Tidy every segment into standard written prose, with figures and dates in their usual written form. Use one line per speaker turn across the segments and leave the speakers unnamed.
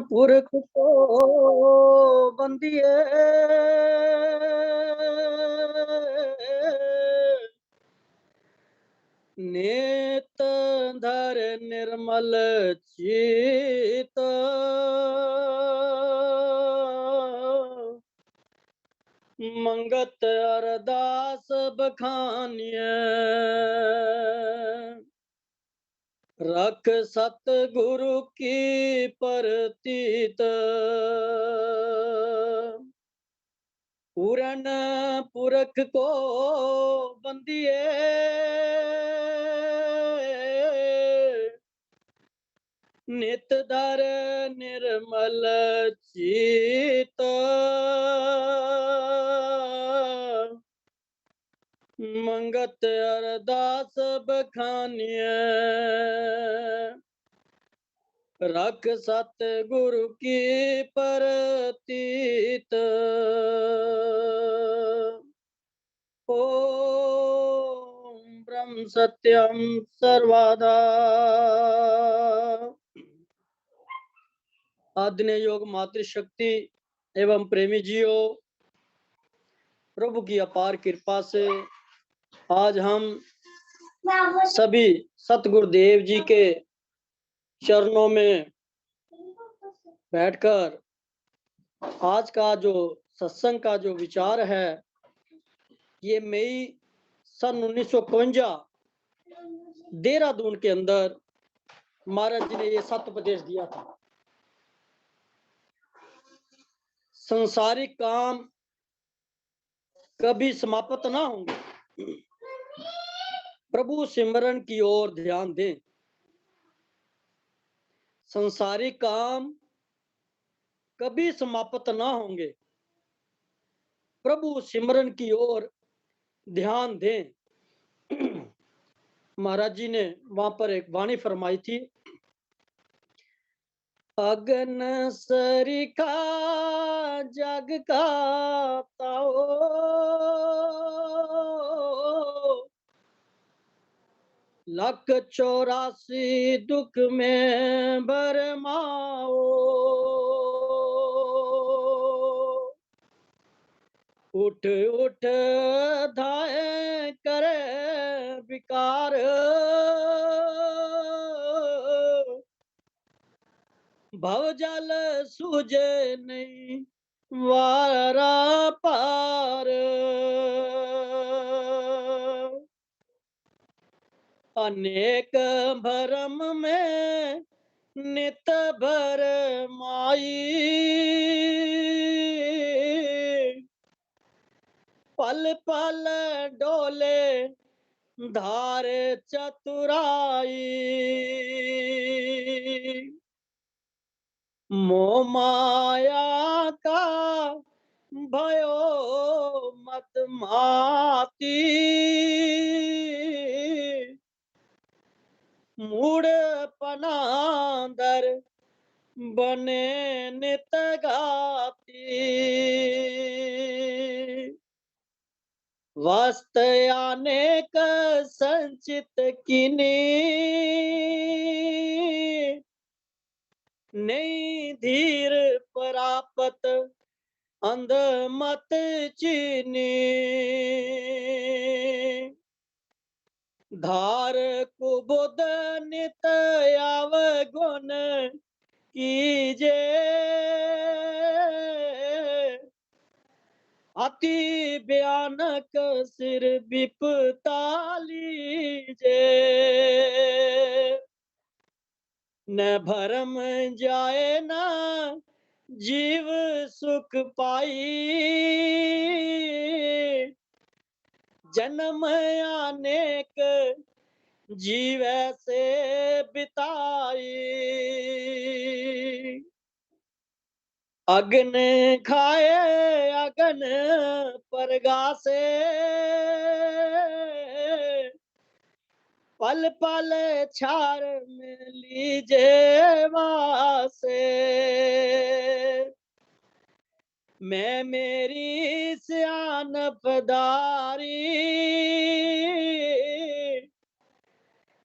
पुरख को बंदिए नेत धर निर्मल चित मंगत अरदास बखानिय रख सतगुरु की परतीत पूरन पुरख को बंदिए नित धर निर्मल चित मंगत अरदास बखानिय रख सतगुरु की परतीत ओम ब्रह्म सत्यम सर्वदा। आदरणीय योग मातृशक्ति एवं प्रेमी जियो, प्रभु की अपार कृपा से आज हम सभी सतगुरुदेव जी के चरणों में बैठकर आज का जो सत्संग का जो विचार है, ये मई सन 1951 देहरादून के अंदर महाराज जी ने ये सत्य उपदेश दिया था। संसारिक काम कभी समाप्त ना होंगे, प्रभु सिमरन की ओर ध्यान दें। संसारिक काम कभी समाप्त ना होंगे, प्रभु सिमरन की ओर ध्यान दें। महाराज जी ने वहां पर एक वाणी फरमाई थी, अगन सरिखा जग का ताओ लख 84 दुख में बरमाओ उठ उठ धाए करे विकार भव जल सूझे नहीं वारा पार अनेक भरम में नित भर माई पल पल डोले धार चतुराई मोह माया का भयो मत माती मूड पनादर बने नित गाती वस्त अनेक संचित किनी नहीं धीर प्राप्त अंध मत चीनी धार कुबुद नित अवगुण कीजे अति भयानक सिर विपता लीजे न भरम जाए न जीव सुख पाई जन्म अनेक जीव से बिताई अग्न खाए अग्न परगासे पल पल छार में लीजे वासे मैं मेरी सियानपदारी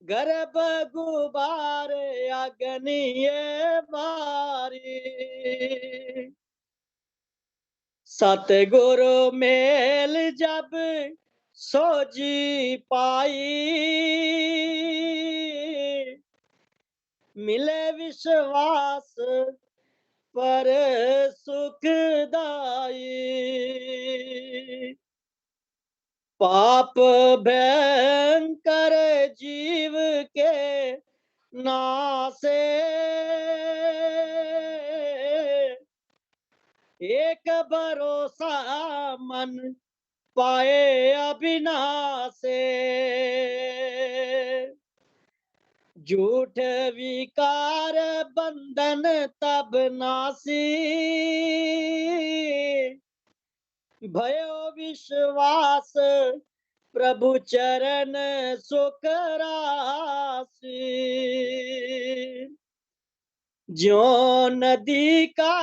गर्भ गुबार अग्निये बारी सतगुरु मेल जब सोजी पाई, मिले विश्वास पर सुखदाई। पाप भयंकर जीव के नासे, एक भरोसा मन पाए अविनाशे। झूठ विकार बंधन तब नासी, भयो विश्वास प्रभु चरण सुख राशि। ज्यो नदी का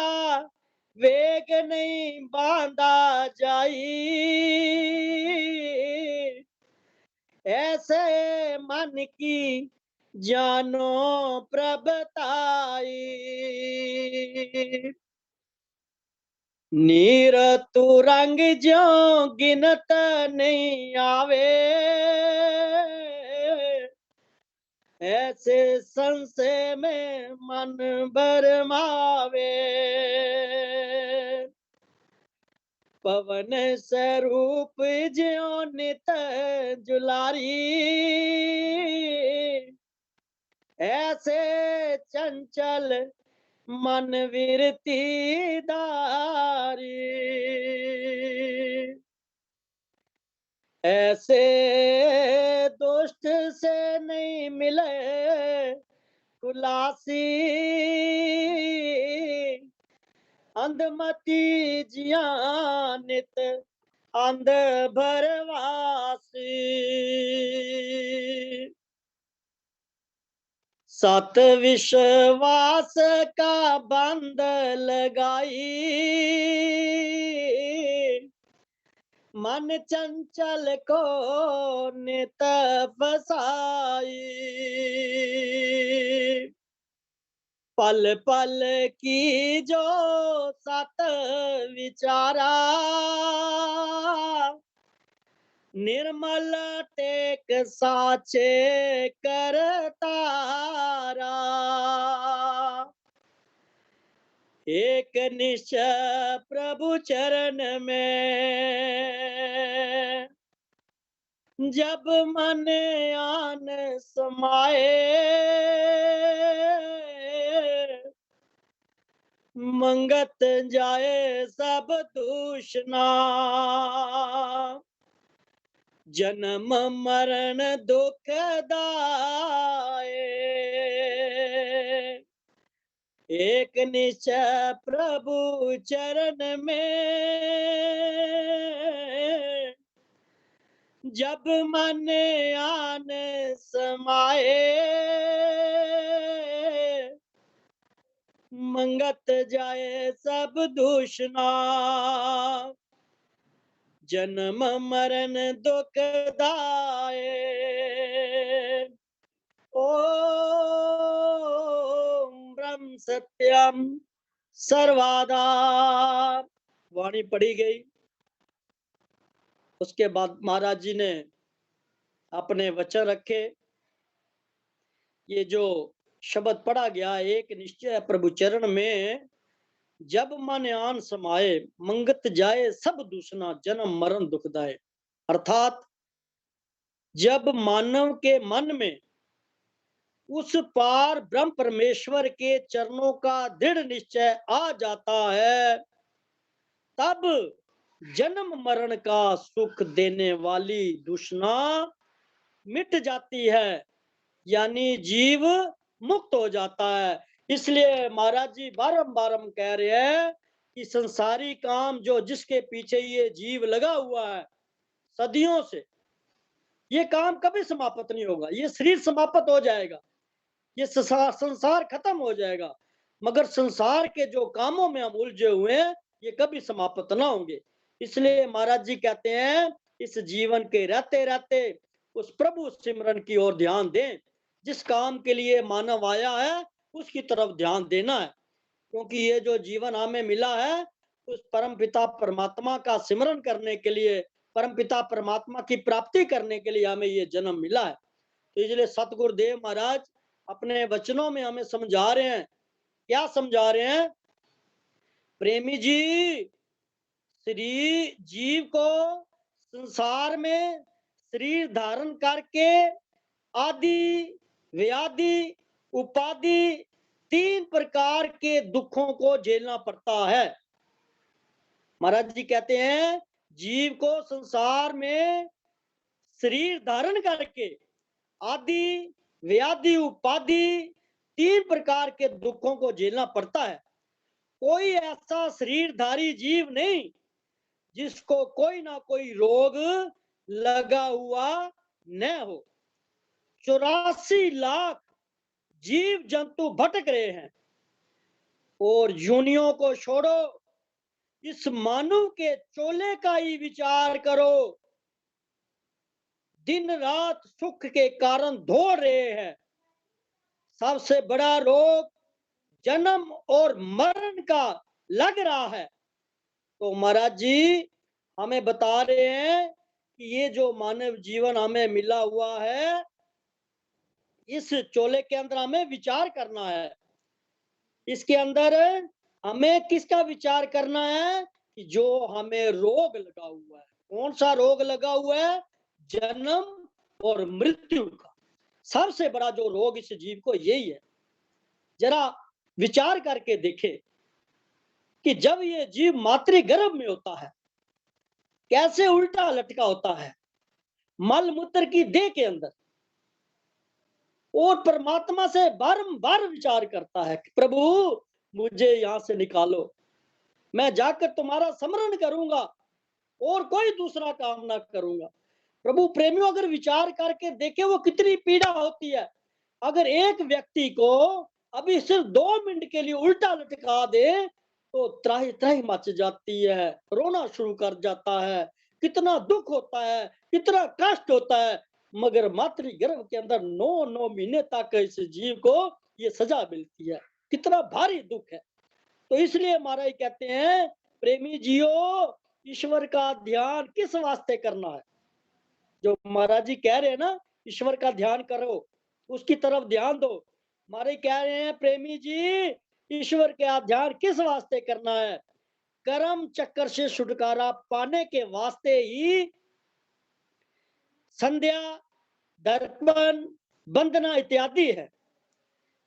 वेग नहीं बांधा जाई, ऐसे मन की जानो प्रभताई। नीर तुरंग ज्यो गिनत नहीं आवे, ऐसे संशय में मन भरमावे। पवन स्वरूप ज्यो नित जुलारी, ऐसे चंचल मन विरती दारी। ऐसे दुष्ट से नहीं मिले खुलासी, अंधमती जियानित अंध भरवासी। सत विश्वास का बंध लगाई, मन चंचल को नित बसाई। पल पल की जो सत विचारा, निर्मल टेक साचे करतारा। एक निश्चय प्रभु चरण में, जब मन आन समाए, मंगत जाए सब दूषणा। जन्म मरण दुख दाए, एक निश्चय प्रभु चरण में, जब मन आन समाए, मंगत जाए सब दूषणा। जन्म मरण दुख दाए। ओम ब्रह्म सत्यम सर्वाधार। वाणी पढ़ी गई। उसके बाद महाराज जी ने अपने वचन रखे। ये जो शब्द पढ़ा गया, एक निश्चय प्रभु चरण में, जब मन आन समाए, मंगत जाए सब दूषणा, जन्म मरण दुखदाय। अर्थात जब मानव के मन में उस पार ब्रह्म परमेश्वर के चरणों का दृढ़ निश्चय आ जाता है, तब जन्म मरण का सुख देने वाली दूषणा मिट जाती है, यानी जीव मुक्त हो जाता है। इसलिए महाराज जी बारंबार कह रहे हैं कि संसारी काम जो जिसके पीछे ये जीव लगा हुआ है सदियों से, ये काम कभी समाप्त नहीं होगा। ये शरीर समाप्त हो जाएगा, ये संसार खत्म हो जाएगा, मगर संसार के जो कामों में हम उलझे हुए हैं ये कभी समाप्त ना होंगे। इसलिए महाराज जी कहते हैं इस जीवन के रहते रहते उस प्रभु सिमरन की ओर ध्यान दें। जिस काम के लिए मानव आया है उसकी तरफ ध्यान देना है, क्योंकि ये जो जीवन हमें मिला है उस परम पिता परमात्मा का सिमरन करने के लिए, परम पिता परमात्मा की प्राप्ति करने के लिए हमें ये जन्म मिला है। तो इसलिए सतगुरुदेव महाराज अपने वचनों में हमें समझा रहे हैं। क्या समझा रहे हैं? प्रेमी जी, श्री जीव को संसार में शरीर धारण करके आदि व्याधि उपाधि 3 प्रकार के दुखों को झेलना पड़ता है। महाराज जी कहते हैं जीव को संसार में शरीर धारण करके आदि व्याधि उपाधि 3 प्रकार के दुखों को झेलना पड़ता है। कोई ऐसा शरीरधारी जीव नहीं जिसको कोई ना कोई रोग लगा हुआ न हो। 84 लाख जीव जंतु भटक रहे हैं और योनियों को छोड़ो, इस मानव के चोले का ही विचार करो। दिन रात सुख के कारण दौड़ रहे हैं। सबसे बड़ा रोग जन्म और मरण का लग रहा है। तो महाराज जी हमें बता रहे हैं कि ये जो मानव जीवन हमें मिला हुआ है, इस चोले के अंदर हमें विचार करना है। इसके अंदर हमें किसका विचार करना है? कि जो हमें रोग लगा हुआ है। कौन सा रोग लगा हुआ है? जन्म और मृत्यु का। सबसे बड़ा जो रोग इस जीव को यही है। जरा विचार करके देखे कि जब ये जीव मातृगर्भ में होता है, कैसे उल्टा लटका होता है मल मूत्र की देह के अंदर, और परमात्मा से बारंबार विचार करता है कि प्रभु मुझे यहां से निकालो, मैं जाकर तुम्हारा स्मरण करूंगा और कोई दूसरा काम ना करूंगा। प्रभु प्रेमियों अगर विचार करके देखे वो कितनी पीड़ा होती है। अगर एक व्यक्ति को अभी सिर्फ 2 मिनट के लिए उल्टा लटका दे तो त्राही त्राही मच जाती है, रोना शुरू कर जाता है, कितना दुख होता है, कितना कष्ट होता है। मगर मातृगर्भ के अंदर 9 महीने तक इस जीव को ये सजा मिलती है, कितना भारी दुख है। तो इसलिए महाराज कहते हैं प्रेमी जियो, ईश्वर का ध्यान किस वास्ते करना है? जो महाराज जी कह रहे हैं ना, ईश्वर का ध्यान करो, उसकी तरफ ध्यान दो। महाराज कह रहे हैं प्रेमी जी, ईश्वर का ध्यान किस वास्ते करना है? कर्म चक्कर से छुटकारा पाने के वास्ते ही संध्या, दर्पण, वंदना इत्यादि है।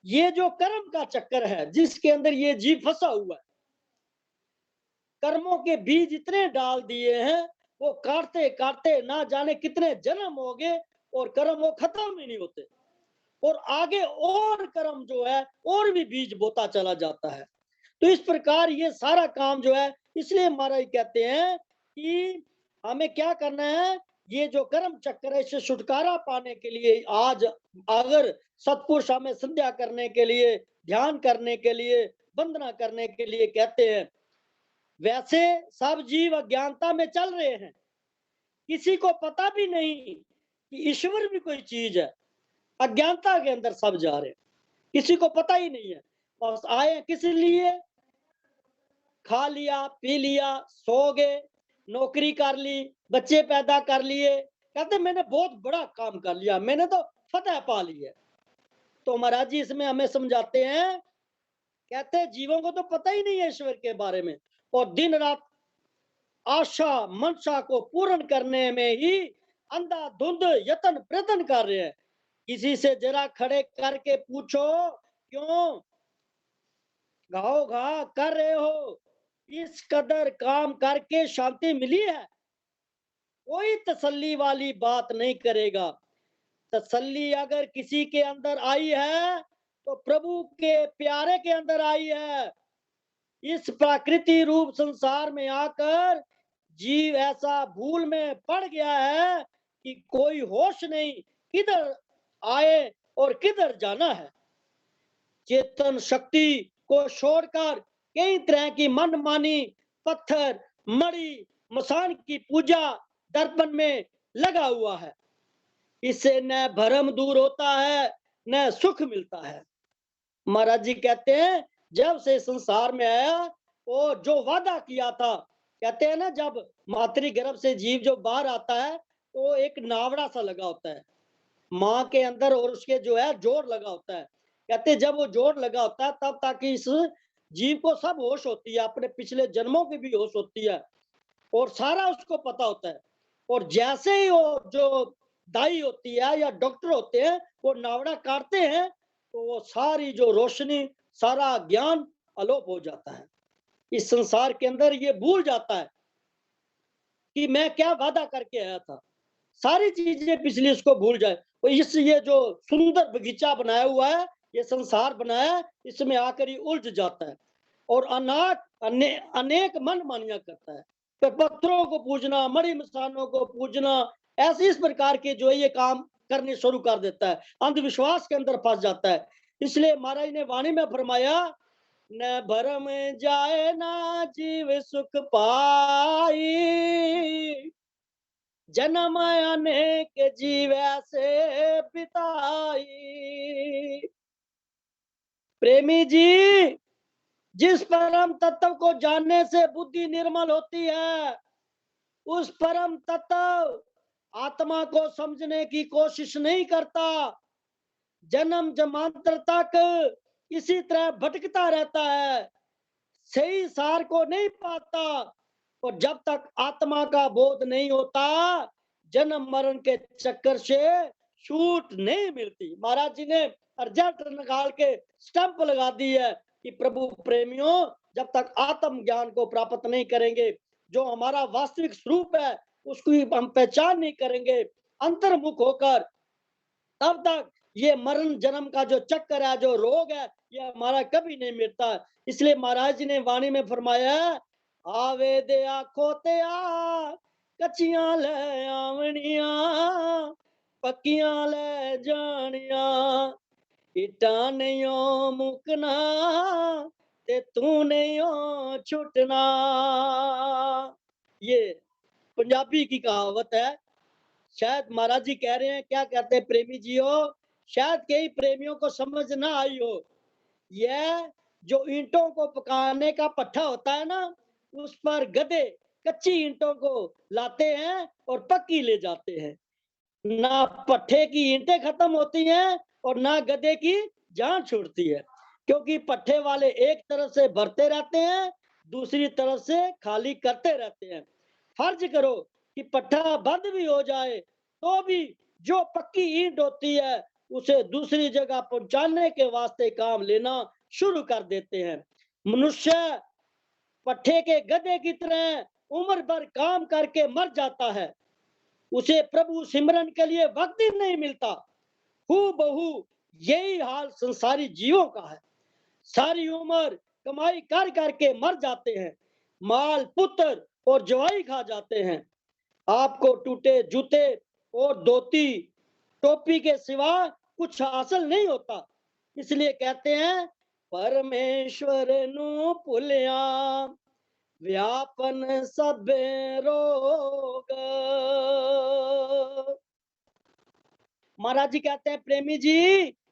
ये जो कर्म का चक्कर है जिसके अंदर ये जीव फंसा हुआ है, कर्मों के बीज इतने डाल दिए हैं, वो काटते काटते ना जाने कितने जन्म हो गए और कर्म वो खत्म ही नहीं होते, और आगे और कर्म जो है और भी बीज बोता चला जाता है। तो इस प्रकार ये सारा काम जो है, इसलिए महाराज कहते हैं कि हमें क्या करना है? ये जो कर्म चक्र है इससे छुटकारा पाने के लिए आज अगर सत्पुरुष हमें संध्या करने के लिए, ध्यान करने के लिए, वंदना करने के लिए कहते हैं, वैसे सब जीव अज्ञानता में चल रहे हैं। किसी को पता भी नहीं कि ईश्वर भी कोई चीज है। अज्ञानता के अंदर सब जा रहे हैं, किसी को पता ही नहीं है। और आए किस लिए? खा लिया, पी लिया, सो गए, नौकरी कर ली, बच्चे पैदा कर लिए, कहते मैंने बहुत बड़ा काम कर लिया, मैंने तो फतह पा ली है। तो महाराज जी इसमें हमें समझाते हैं, कहते हैं जीवों को तो पता ही नहीं है ईश्वर के बारे में, और दिन रात आशा मनसा को पूर्ण करने में ही अंधाधुंध यत्न प्रयत्न कर रहे हैं। किसी से जरा खड़े करके पूछो क्यों घाव घा कर रहे हो, इस कदर काम करके शांति मिली है? कोई तसल्ली वाली बात नहीं करेगा। तसल्ली अगर किसी के अंदर आई है तो प्रभु के प्यारे के अंदर आई है। इस प्राकृतिक रूप संसार में आकर जीव ऐसा भूल में पड़ गया है कि कोई होश नहीं, किधर आए और किधर जाना है। चेतन शक्ति को छोड़कर कई तरह की मनमानी, पत्थर, मणि, मसान की पूजा दर्पण में लगा हुआ है। इससे न भ्रम दूर होता है न सुख मिलता है। महाराज जी कहते हैं जब से संसार में आया और जो वादा किया था, कहते हैं ना जब मातृ गर्भ से जीव जो बाहर आता है तो एक नावड़ा सा लगा होता है माँ के अंदर, और उसके जो है जोड़ लगा होता है। कहते जब वो जोड़ लगा होता है तब ताकि इस जीव को सब होश होती है, अपने पिछले जन्मों की भी होश होती है और सारा उसको पता होता है। और जैसे ही वो जो दाई होती है या डॉक्टर होते हैं वो नावड़ा काटते हैं तो वो सारी जो रोशनी, सारा ज्ञान अलोप हो जाता है। इस संसार के अंदर ये भूल जाता है कि मैं क्या वादा करके आया था। सारी चीजें पिछली उसको भूल जाए। तो इस ये जो सुंदर बगीचा बनाया हुआ है, ये संसार बनाया है, इसमें आकर ही उलझ जाता है और अनेक मन मानिया करता है। तो पत्थरों को पूजना, मणि मसानों को पूजना, ऐसे इस प्रकार के जो है ये काम करने शुरू कर देता है, अंधविश्वास के अंदर फंस जाता है। इसलिए महाराज ने वाणी में फरमाया, न भरम जाए ना जीव सुख पाई, जन्म अनेक जीव ऐसे बिताई। प्रेमी जी, जिस परम तत्व को जानने से बुद्धि निर्मल होती है, उस परम तत्व आत्मा को समझने की कोशिश नहीं करता, जन्म जन्मांतर तक इसी तरह भटकता रहता है, सही सार को नहीं पाता। और जब तक आत्मा का बोध नहीं होता, जन्म मरण के चक्कर से छूट नहीं मिलती। महाराज जी ने अर्जेंट निकाल के स्टंप लगा दी है कि प्रभु प्रेमियों, जब तक आत्म ज्ञान को प्राप्त नहीं करेंगे, जो हमारा वास्तविक स्वरूप है उसको हम पहचान नहीं करेंगे अंतर्मुख होकर, तब तक ये मरण जन्म का जो चक्कर है, जो रोग है, ये हमारा कभी नहीं मिटता। इसलिए महाराज जी ने वाणी में फरमाया, आवे दे आखो ते आ, कच्चियां ले आवनिया, पक्कियां ले जानिया, इटा नहीं हो मुकना ते तू नहीं हो छुटना। ये पंजाबी की कहावत है। शायद महाराज जी कह रहे हैं, क्या कहते हैं प्रेमी जी हो, शायद कई प्रेमियों को समझ ना आई हो। यह जो ईंटों को पकाने का पट्टा होता है ना, उस पर गधे कच्ची ईंटों को लाते हैं और पक्की ले जाते हैं। ना पट्टे की ईंटें खत्म होती हैं और ना गधे की जान छूटती है, क्योंकि पट्टे वाले एक तरफ से भरते रहते हैं, दूसरी तरफ से खाली करते रहते हैं। फर्ज करो कि पट्टा बंद भी हो जाए तो भी जो पक्की ईंट होती है उसे दूसरी जगह पहुंचाने के वास्ते काम लेना शुरू कर देते हैं। मनुष्य पट्टे के गधे की तरह उम्र भर काम करके मर जाता है, उसे प्रभु सिमरन के लिए वक्त ही नहीं मिलता। हूबहू यही हाल संसारी जीवों का है। सारी उम्र कमाई कर करके मर जाते हैं, माल पुत्र और जवाई खा जाते हैं। आपको टूटे जूते और धोती टोपी के सिवा कुछ हासिल नहीं होता। इसलिए कहते हैं, परमेश्वर नु भुलिया व्यापन सब रोग। महाराज जी कहते हैं, प्रेमी जी,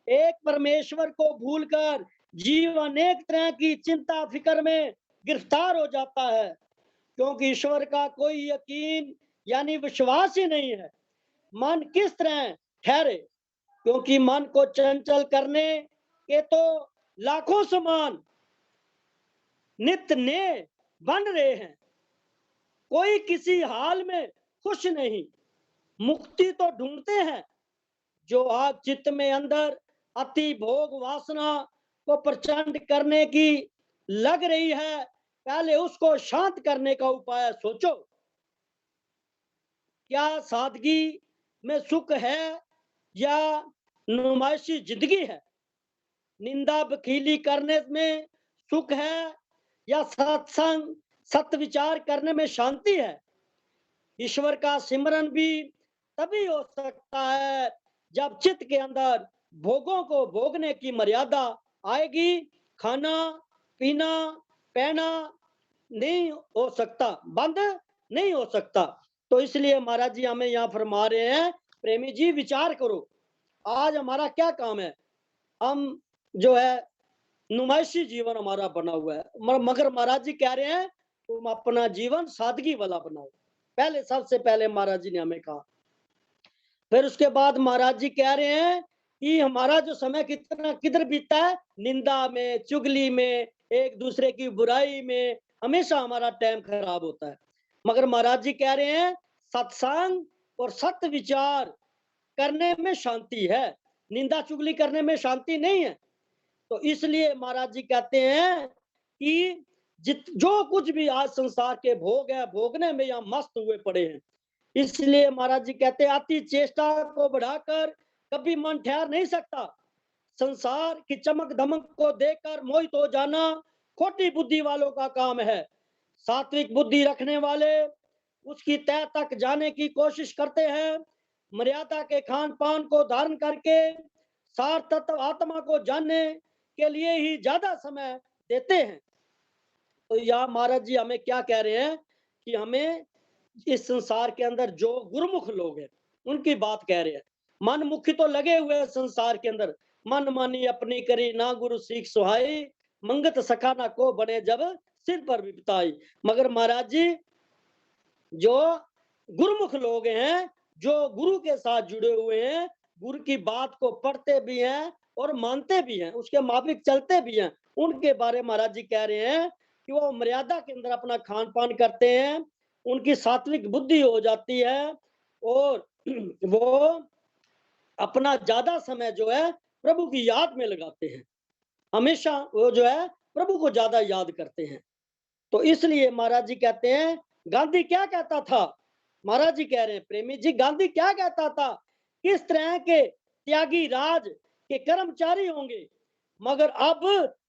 एक परमेश्वर को भूलकर जीव अनेक तरह की चिंता फिक्र में गिरफ्तार हो जाता है, क्योंकि ईश्वर का कोई यकीन यानी विश्वास ही नहीं है। मन किस तरह ठहरे, क्योंकि मन को चंचल करने के तो लाखों समान नित्य नए बन रहे हैं, कोई किसी हाल में खुश नहीं। मुक्ति तो ढूंढते हैं, जो आग चित्त में अंदर अति भोग वासना को प्रचंड करने की लग रही है, पहले उसको शांत करने का उपाय सोचो। क्या सादगी में सुख है या नुमाइशी जिंदगी है? निंदा बखीली करने में सुख है या सत्संग सत्य विचार करने में शांति है? ईश्वर का सिमरन भी तभी हो सकता है जब चित्त के अंदर भोगों को भोगने की मर्यादा आएगी। खाना पीना पहना नहीं हो सकता, बंद नहीं हो सकता। तो इसलिए महाराज जी हमें यहाँ फरमा रहे हैं, प्रेमी जी विचार करो, आज हमारा क्या काम है। हम जो है नुमाइशी जीवन हमारा बना हुआ है। मगर महाराज जी कह रहे हैं तुम अपना जीवन सादगी वाला बनाओ। पहले सबसे पहले महाराज जी ने हमें कहा। फिर उसके बाद महाराज जी कह रहे हैं कि हमारा जो समय कितना किधर बीतता है, निंदा में, चुगली में, एक दूसरे की बुराई में, हमेशा हमारा टाइम खराब होता है। मगर महाराज जी कह रहे हैं सत्संग और सत्य विचार करने में शांति है, निंदा चुगली करने में शांति नहीं है। तो इसलिए महाराज जी कहते हैं कि जो कुछ भी आज संसार के भोग है, भोगने में या मस्त हुए पड़े हैं। इसलिए महाराज जी कहते हैं अति चेष्टा को बढ़ाकर कभी मन ठहर नहीं सकता। संसार की चमक धमक को देखकर मोहित हो जाना खोटी बुद्धि वालों का काम है। सात्विक बुद्धि रखने वाले उसकी तह तक जाने की कोशिश करते हैं। मर्यादा के खान पान को धारण करके सार तत्व आत्मा को जानने के लिए ही ज्यादा समय देते हैं। तो यहाँ महाराज जी हमें क्या कह रहे हैं कि हमें इस संसार के अंदर जो गुरुमुख लोग हैं उनकी बात कह रहे हैं। मन मुखी तो लगे हुए हैं संसार के अंदर, मन मानी अपनी करी ना गुरु सीख सुहाई, मंगत सखा ना को बने जब सिर पर भी बिताई। मगर महाराज जी जो गुरुमुख लोग हैं, जो गुरु के साथ जुड़े हुए हैं, गुरु की बात को पढ़ते भी हैं और मानते भी हैं, उसके माफिक चलते भी हैं, उनके बारे में महाराज जी कह रहे हैं कि वो मर्यादा के अंदर अपना खान पान करते हैं, उनकी सात्विक बुद्धि हो जाती है और वो अपना ज्यादा समय जो है प्रभु की याद में लगाते हैं। हमेशा वो जो है प्रभु को ज्यादा याद करते हैं। तो इसलिए महाराज जी कहते हैं गांधी क्या कहता था। महाराज जी कह रहे हैं प्रेमी जी गांधी क्या कहता था, किस तरह के त्यागी राज के कर्मचारी होंगे, मगर अब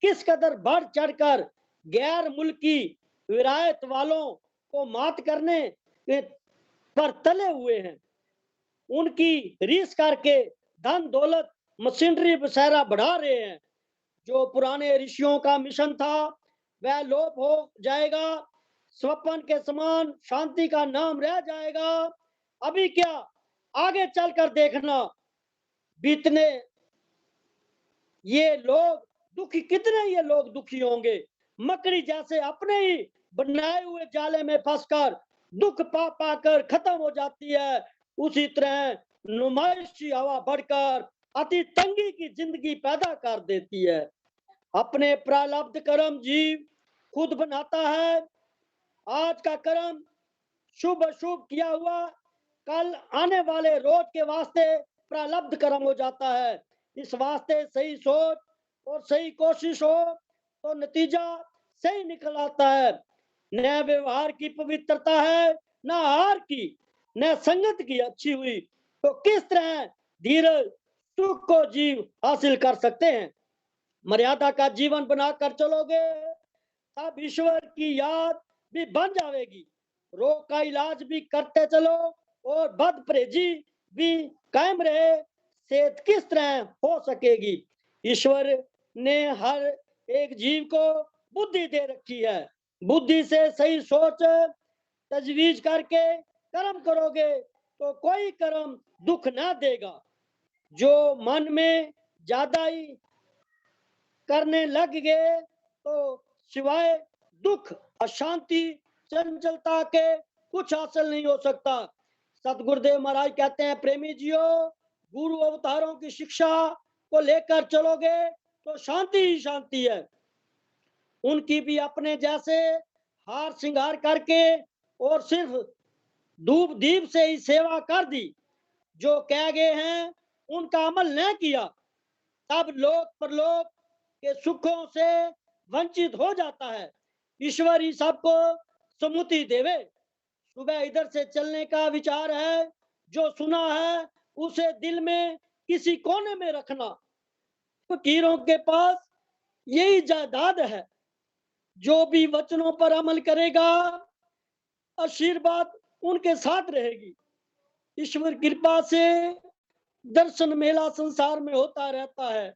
किस कदर बढ़ चढ़कर गैर मुल्की विरायत वालों को मात करने पर तले हुए हैं। उनकी रीस करके धन दौलत मशीनरी बसेरा बढ़ा रहे हैं। जो पुराने ऋषियों का मिशन था वह लोप हो जाएगा, स्वप्न के समान शांति का नाम रह जाएगा। अभी क्या आगे चलकर देखना, बीतने ये लोग दुखी, कितने ये लोग दुखी होंगे। मकड़ी जैसे अपने ही बनाए हुए जाले में फंसकर दुख पा पाकर खत्म हो जाती है, उसी तरह नुमाइशी हवा बढ़कर अति तंगी की जिंदगी पैदा कर देती है। अपने प्रारब्ध कर्म जीव खुद बनाता है। आज का कर्म शुभ अशुभ किया हुआ कल आने वाले रोज के वास्ते प्रारब्ध कर्म हो जाता है। इस वास्ते सही सोच और सही कोशिश हो तो नतीजा सही निकल आता है। न व्यवहार की पवित्रता है, न आहार की, न संगत की अच्छी हुई, तो किस तरह धीरज सुख को जीव हासिल कर सकते हैं। मर्यादा का जीवन बनाकर चलोगे तब ईश्वर की याद भी बन जाएगी। रोग का इलाज भी करते चलो और बद परहेजी भी कायम रहे, सेहत किस तरह हो सकेगी। ईश्वर ने हर एक जीव को बुद्धि दे रखी है। बुद्धि से सही सोच तजवीज करके कर्म करोगे तो कोई कर्म दुख ना देगा। जो मन में ज्यादा ही करने लग गए तो सिवाय दुख, अशांति, चंचलता के कुछ हासिल नहीं हो सकता। सतगुरुदेव महाराज कहते हैं प्रेमी जियो, गुरु अवतारों की शिक्षा को लेकर चलोगे तो शांति ही शांति है। उनकी भी अपने जैसे हार श्रृंगार करके और सिर्फ धूप दीप से ही सेवा कर दी, जो कह गए हैं उनका अमल न किया, तब लोक परलोक के सुखों से वंचित हो जाता है। ईश्वर ही सबको समुति देवे। सुबह इधर से चलने का विचार है, जो सुना है उसे दिल में किसी कोने में रखना। फकीरों के पास यही जायदाद है। जो भी वचनों पर अमल करेगा आशीर्वाद उनके साथ रहेगी। ईश्वर कृपा से दर्शन मेला संसार में होता रहता है।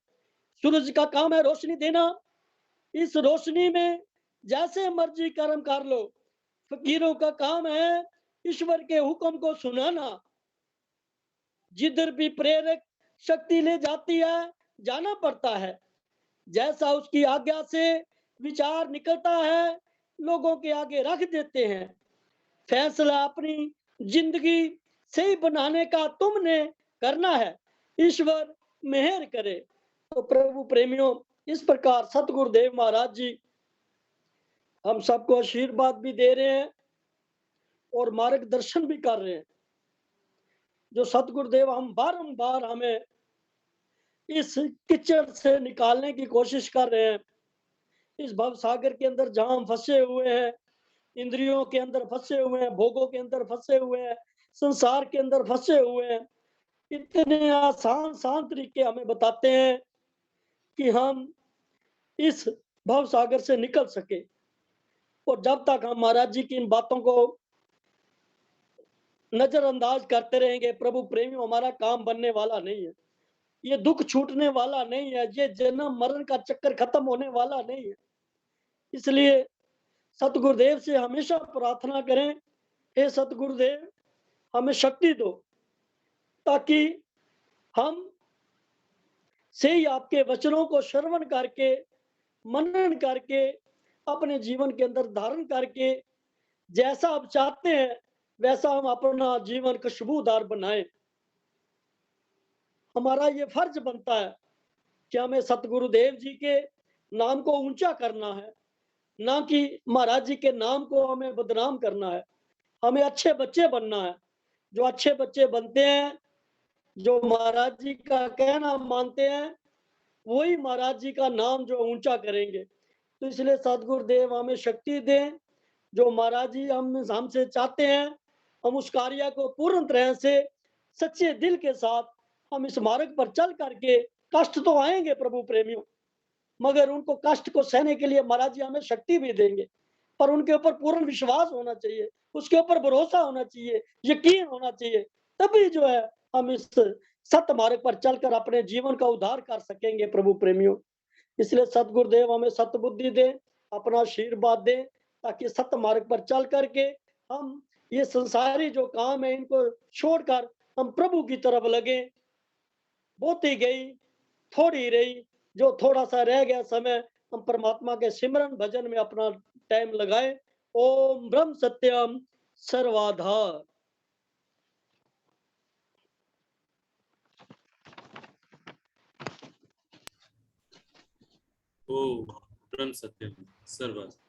सूरज का काम है रोशनी देना, इस रोशनी में जैसे मर्जी कर्म कर लो। फकीरों का काम है ईश्वर के हुक्म को सुनाना। जिधर भी प्रेरक शक्ति ले जाती है जाना पड़ता है। जैसा उसकी आज्ञा से विचार निकलता है, लोगों के आगे रख देते हैं। फैसला अपनी जिंदगी सही बनाने का तुमने करना है। ईश्वर मेहर करे। तो प्रभु प्रेमियों, इस प्रकार सतगुरुदेव महाराज जी हम सबको आशीर्वाद भी दे रहे हैं और मार्गदर्शन भी कर रहे हैं। जो सतगुरुदेव हम बारंबार हमें इस कीचड़ से निकालने की कोशिश कर रहे हैं, इस भव सागर के अंदर जहां हम फंसे हुए हैं, इंद्रियों के अंदर फंसे हुए हैं, भोगों के अंदर फंसे हुए हैं, संसार के अंदर फंसे हुए हैं, इतने आसान आसान तरीके हमें बताते हैं कि हम इस भव सागर से निकल सके। और जब तक हम महाराज जी की इन बातों को नजरअंदाज करते रहेंगे, प्रभु प्रेमी, हमारा काम बनने वाला नहीं है। ये दुख छूटने वाला नहीं है, ये जन्म मरण का चक्कर खत्म होने वाला नहीं है। इसलिए सतगुरुदेव से हमेशा प्रार्थना करें, हे सतगुरुदेव हमें शक्ति दो, ताकि हम से ही आपके वचनों को श्रवण करके, मनन करके, अपने जीवन के अंदर धारण करके, जैसा आप चाहते हैं वैसा हम अपना जीवन खुशबूदार बनाएं। हमारा ये फर्ज बनता है कि हमें सतगुरुदेव जी के नाम को ऊंचा करना है, ना कि महाराज जी के नाम को हमें बदनाम करना है। हमें अच्छे बच्चे बनना है। जो अच्छे बच्चे बनते हैं, जो महाराज जी का कहना मानते हैं, वही महाराज जी का नाम जो ऊंचा करेंगे। तो इसलिए सतगुरुदेव हमें शक्ति दें। जो महाराज जी हम हमसे चाहते हैं, हम उस कार्य को पूर्ण तरह से सच्चे दिल के साथ हम इस मार्ग पर चल करके, कष्ट तो आएंगे प्रभु प्रेमियों, मगर उनको कष्ट को सहने के लिए महाराज जी हमें शक्ति भी देंगे। पर उनके ऊपर पूर्ण विश्वास होना चाहिए, उसके ऊपर भरोसा होना चाहिए, यकीन होना चाहिए। तभी जो है हम इस सत्य मार्ग पर चलकर अपने जीवन का उद्धार कर सकेंगे प्रभु प्रेमियों। इसलिए सतगुरुदेव हमें सत्य बुद्धि दे, अपना आशीर्वाद दे, ताकि सत्य मार्ग पर चल करके हम ये संसारी जो काम है इनको छोड़कर हम प्रभु की तरफ लगे। बोती गई, थोड़ी रही, जो थोड़ा सा रह गया समय हम परमात्मा के सिमरन भजन में अपना टाइम लगाए। ओम ब्रह्म सत्यम सर्वाधार।
ओ ब्रह्म सत्यम सर्वदा।